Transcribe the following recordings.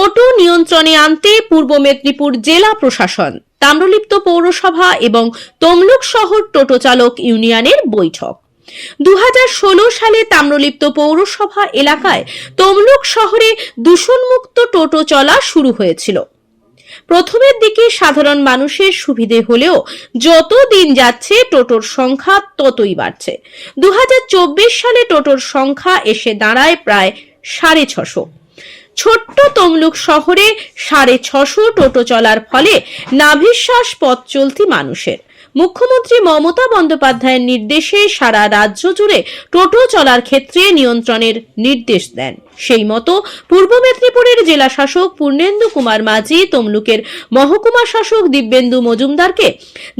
টোটো নিয়ন্ত্রণে আনতে পূর্ব মেদিনীপুর জেলা প্রশাসন, তাম্রলিপ্ত পৌরসভা এবং তমলুক শহর টোটো চালক ইউনিয়নের বৈঠক। 2016 সালে তাম্রলিপ্ত পৌরসভা এলাকায় তমলুক শহরে দূষণমুক্ত টোটো চলা শুরু হয়েছিল। প্রথমের দিকে সাধারণ মানুষের সুবিধে হলেও যত দিন যাচ্ছে টোটোর সংখ্যা ততই বাড়ছে। 2024 সালে টোটোর সংখ্যা এসে দাঁড়ায় প্রায় 650। ছোট্ট তমলুক শহরে 650 টোটো চলার ফলে নাভিশ্বাস পথ চলতি মানুষের। মুখ্যমন্ত্রী মমতা বন্দ্যোপাধ্যায়ের নির্দেশে সারা রাজ্য জুড়ে টোটো চলার ক্ষেত্রে নিয়ন্ত্রণের নির্দেশ দেন। সেই মতো পূর্ব মেদিনীপুরের জেলা শাসক পূর্ণেন্দু কুমার মাঝি তমলুকের মহকুমা শাসক দিব্যেন্দু মজুমদারকে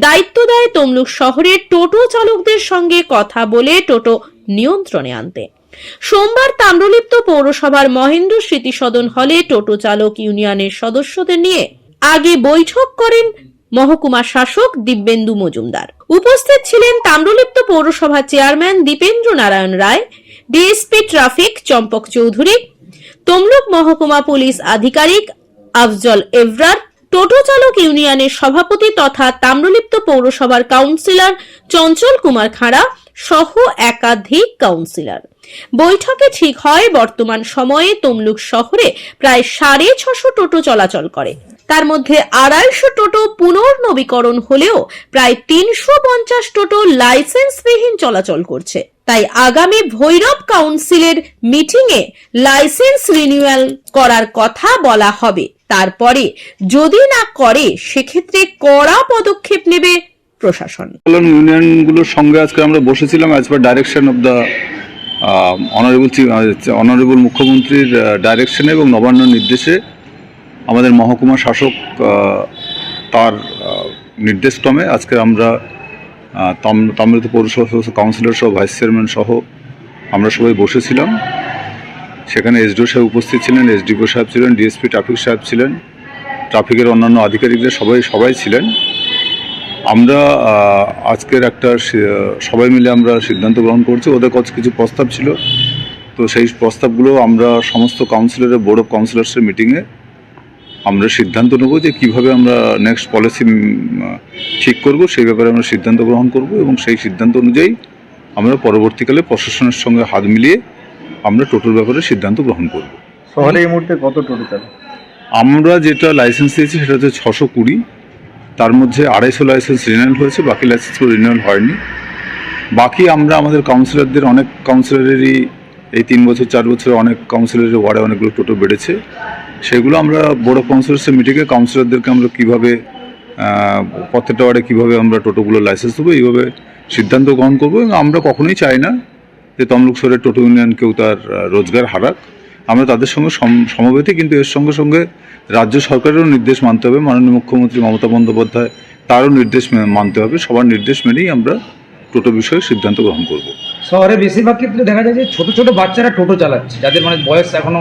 দায়িত্ব দেয় তমলুক শহরের টোটো চালকদের সঙ্গে কথা বলে টোটো নিয়ন্ত্রণে আনতে। সোমবার তাম্রলিপ্ত পৌরসভার মহেন্দ্র স্মৃতি সদন হলে টোটো চালক ইউনিয়নের সদস্যদের নিয়ে আগে বৈঠক করেন মহকুমা শাসক দিব্যেন্দু মজুমদার। উপস্থিত ছিলেন তাম্রলিপ্ত পৌরসভা chairman Dipendra Narayan Roy, DSP traffic চম্পক চৌধুরী, তমলুক মহকুমা পুলিশ আধিকারিক আফজল এভরার, টোটো চালক ইউনিয়নের সভাপতি তথা তাম্রলিপ্ত পৌরসভার কাউন্সিলর চঞ্চল কুমার খাঁড়া সহ একাধিক কাউন্সিলর। বৈঠকে ঠিক হয় বর্তমান সময়ে তমলুক শহরে প্রায় 650 টোটো চলাচল করে। তার মধ্যে 250 টোটো পুনর্নবীকরণ হলেও প্রায় 350 টোটো লাইসেন্সবিহীন চলাচল করছে। তাই আগামী ভৈরব কাউন্সিলের মিটিংয়ে লাইসেন্স রিনিউয়াল করার কথা বলা হবে। তারপরে যদি না করে সেক্ষেত্রে কড়া পদক্ষেপ নেবে প্রশাসন। ইউনিয়নগুলোর সঙ্গে আজকে আমরা বসেছিলাম as per direction of the honourable মুখ্যমন্ত্রীর ডাইরেকশনে এবং নবান্ন নির্দেশে আমাদের মহকুমা শাসক তার নির্দেশক্রমে আজকে আমরা তাম্রলিপ্ত পৌরসভা কাউন্সিলর সহ ভাইস চেয়ারম্যান সহ আমরা সবাই বসেছিলাম। সেখানে এসডিও সাহেব উপস্থিত ছিলেন, এসডিপো সাহেব ছিলেন, ডিএসপি ট্রাফিক সাহেব ছিলেন, ট্রাফিকের অন্যান্য আধিকারিকরা সবাই ছিলেন। আমরা আজকের একটা সবাই মিলে আমরা সিদ্ধান্ত গ্রহণ করছি। ওদের কাছে কিছু প্রস্তাব ছিল, তো সেই প্রস্তাবগুলো আমরা সমস্ত কাউন্সিলরের বোর্ড অফ কাউন্সিলর্সের মিটিংয়ে আমরা সিদ্ধান্ত নেব যে কীভাবে আমরা নেক্সট পলিসি ঠিক করব, সেই ব্যাপারে আমরা সিদ্ধান্ত গ্রহণ করব এবং সেই সিদ্ধান্ত অনুযায়ী আমরা পরবর্তীকালে প্রশাসনের সঙ্গে হাত মিলিয়ে আমরা টোটোর ব্যাপারে সিদ্ধান্ত গ্রহণ করব। শহরে এই মুহূর্তে কত টোটো চালক? আমরা যেটা লাইসেন্স দিয়েছি সেটা হচ্ছে 620। তার মধ্যে 250 লাইসেন্স রিনিউয়াল হয়েছে, বাকি লাইসেন্সগুলো রিনিউয়াল হয়নি। বাকি আমরা আমাদের কাউন্সিলরদের অনেক কাউন্সিলরেরই এই 3 বছর 4 বছরে অনেক কাউন্সিলরের ওয়ার্ডে অনেকগুলো টোটো বেড়েছে। সেগুলো আমরা বোর্ড অফ কাউন্সিলর্সের মিটিংয়ে কাউন্সিলরদেরকে আমরা কীভাবে প্রত্যেকটা ওয়ার্ডে কীভাবে আমরা টোটোগুলো লাইসেন্স দেবো এইভাবে সিদ্ধান্ত গ্রহণ করবো। এবং আমরা কখনোই চাই না যে তমলুক শহরের টোটো ইউনিয়ন কেউ তার রোজগার হারাক। আমরা তাদের সঙ্গে সমবেতই, কিন্তু এর সঙ্গে সঙ্গে রাজ্য সরকারেরও নির্দেশ মানতে হবে। মাননীয় মুখ্যমন্ত্রী মমতা বন্দ্যোপাধ্যায় তারও নির্দেশ মানতে হবে। সবার নির্দেশ মেনেই আমরা টোটো বিষয়ে সিদ্ধান্ত গ্রহণ করব। শহরে বেশিরভাগ ক্ষেত্রে দেখা যায় যে ছোট ছোট বাচ্চারা টোটো চালাচ্ছে, যাদের বয়স এখনো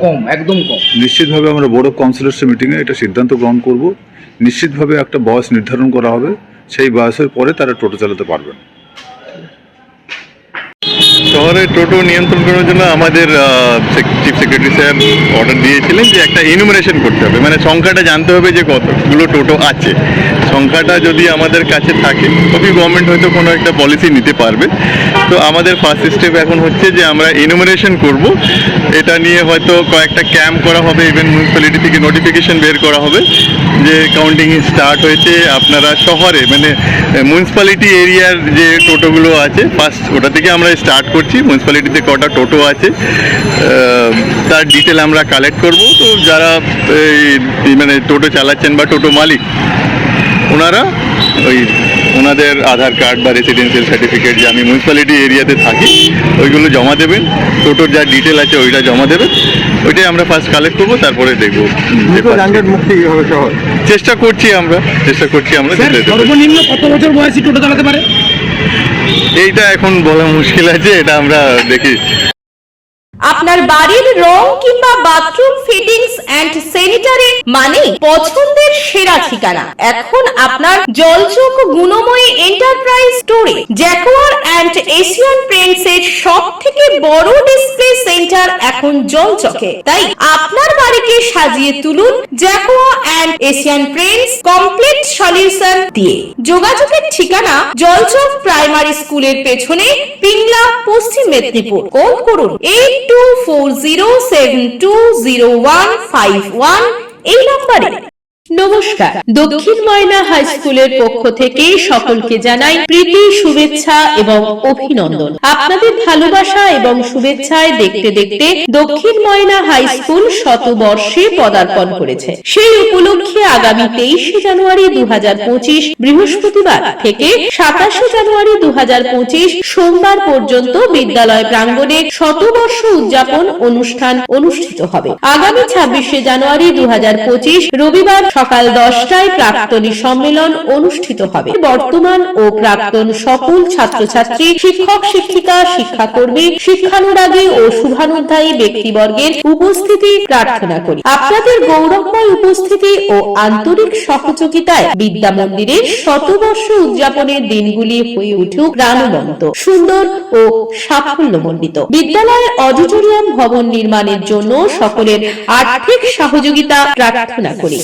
কম, একদম কম। নিশ্চিতভাবে আমরা বোর্ড অফ কাউন্সিলর্সের মিটিংয়ে এটা সিদ্ধান্ত গ্রহণ করব। নিশ্চিতভাবে একটা বয়স নির্ধারণ করা হবে, সেই বয়সের পরে তারা টোটো চালাতে পারবেন। শহরে টোটো নিয়ন্ত্রণ করার জন্য আমাদের চিফ সেক্রেটারি সাহেব অর্ডার দিয়েছিলেন যে একটা ইনুমারেশন করতে হবে, মানে সংখ্যাটা জানতে হবে যে কতগুলো টোটো আছে। সংখ্যাটা যদি আমাদের কাছে থাকে তবেই গভর্নমেন্ট হয়তো কোনো একটা পলিসি নিতে পারবে। তো আমাদের ফার্স্ট স্টেপ এখন হচ্ছে যে আমরা ইনুমারেশন করব। এটা নিয়ে হয়তো কয়েকটা ক্যাম্প করা হবে, ইভেন মিউনিসিপ্যালিটি থেকে নোটিফিকেশন বের করা হবে যে কাউন্টিং স্টার্ট হয়েছে আপনারা শহরে, মানে মিউনিসিপ্যালিটি এরিয়ার যে টোটোগুলো আছে ফার্স্ট ওটা থেকে আমরা স্টার্ট করছি। মিউনিসিপ্যালিটিতে কটা টোটো আছে তার ডিটেল আমরা কালেক্ট করব। তো যারা মানে টোটো চালাচ্ছেন বা টোটো মালিক ওনারা ওনাদের আধার কার্ড বা রেসিডেন্সিয়াল সার্টিফিকেট যে আমি মিউনিসিপ্যালিটি এরিয়াতে থাকি ওইগুলো জমা দেবেন। টোটোর যা ডিটেল আছে ওইটা জমা দেবেন, ওইটাই আমরা ফার্স্ট কালেক্ট করবো, তারপরে দেখবো। চেষ্টা করছি আমরা সর্বনিম্ন কত বছর বয়সী টোটো চালাতে পারে এইটা এখন বলা মুশকিল আছে, এটা আমরা দেখি। আপনার বাড়ির রং কিংবা বাথরুম ফিটিংস এন্ড স্যানিটারি মানে পছন্দের সেরা ঠিকানা। এখন আপনার জলচোখ গুণময়ী এন্টারপ্রাইজ স্টোরে জ্যাকোয়ার এন্ড এশিয়ান পেইন্টস এর সবথেকে বড় ডিসপ্লে সেন্টার এখন জলচকে। তাই আপনার বাড়িকে সাজিয়ে তুলুন Jaquar and Asian Paints complete solution দিয়ে। যোগাযোগের ঠিকানা জলচক প্রাইমারি স্কুলের পেছনে, পিংলা, পশ্চিম মেদিনীপুর। কল করুন 8240720151 এই নম্বরে। নমস্কার, দক্ষিণ ময়না হাই স্কুলের পক্ষ থেকে সকলকে জানাই প্রীতি, শুভেচ্ছা এবং অভিনন্দন। আপনাদের ভালোবাসা এবং শুভেচ্ছায় দেখতে দেখতে দক্ষিণ ময়না হাই স্কুল শতবর্ষে পদার্পণ করেছে। সেই উপলক্ষে আগামী 23 জানুয়ারি 2025 বৃহস্পতিবার থেকে 27 জানুয়ারি 2025 সোমবার পর্যন্ত বিদ্যালয় প্রাঙ্গণে শতবর্ষ উদযাপন অনুষ্ঠান অনুষ্ঠিত হবে। আগামী 26 জানুয়ারি 2025 রবিবার সকাল 10টায় প্রাক্তনী সম্মেলন অনুষ্ঠিত হবে। বর্তমান ও প্রাক্তন সকল ছাত্রছাত্রী, শিক্ষক শিক্ষিকা, শিক্ষাকর্মী, শিক্ষানুরাগী ও শুভানুধ্যায়ী ব্যক্তিবর্গের উপস্থিতি প্রার্থনা করি। আপনাদের গৌরবময় উপস্থিতি ও আন্তরিক সহযোগিতায় বিদ্যা মন্দিরের শতবর্ষ উদযাপনের দিনগুলি হয়ে উঠুক প্রাণবন্ত, সুন্দর ও সাফল্যমণ্ডিত। বিদ্যালয়ের অডিটোরিয়াম ভবন নির্মাণের জন্য সকলের আর্থিক সহযোগিতা প্রার্থনা করি।